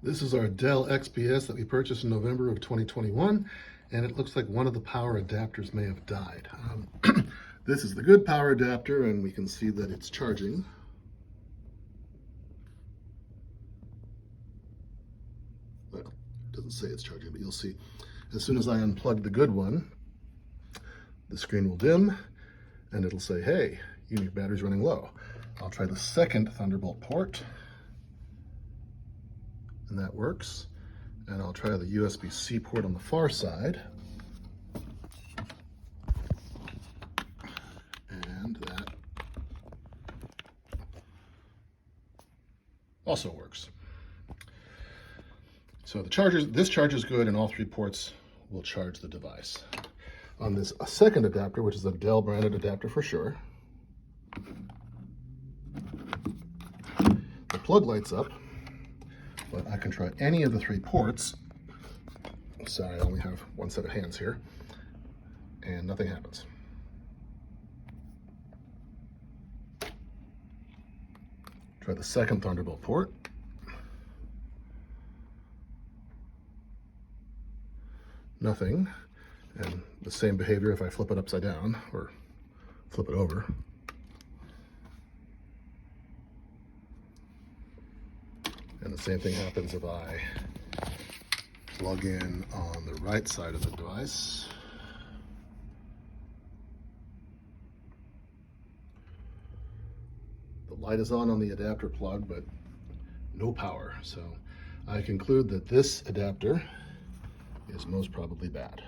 This is our Dell XPS that we purchased in November of 2021, and it looks like one of the power adapters may have died. This is the good power adapter, and we can see that it's charging. Well, it doesn't say it's charging, but you'll see. As soon as I unplug the good one, the screen will dim, and it'll say, hey, your battery's running low. I'll try the second Thunderbolt port, and that works. And I'll try the USB-C port on the far side. And that also works. So this charge is good, and all three ports will charge the device. On this second adapter, which is a Dell branded adapter for sure, the plug lights up, but I can try any of the three ports. Sorry, I only have one set of hands here, and nothing happens. Try the second Thunderbolt port. Nothing. And the same behavior if I flip it upside down or flip it over. And the same thing happens if I plug in on the right side of the device. The light is on the adapter plug, but no power. So I conclude that this adapter is most probably bad.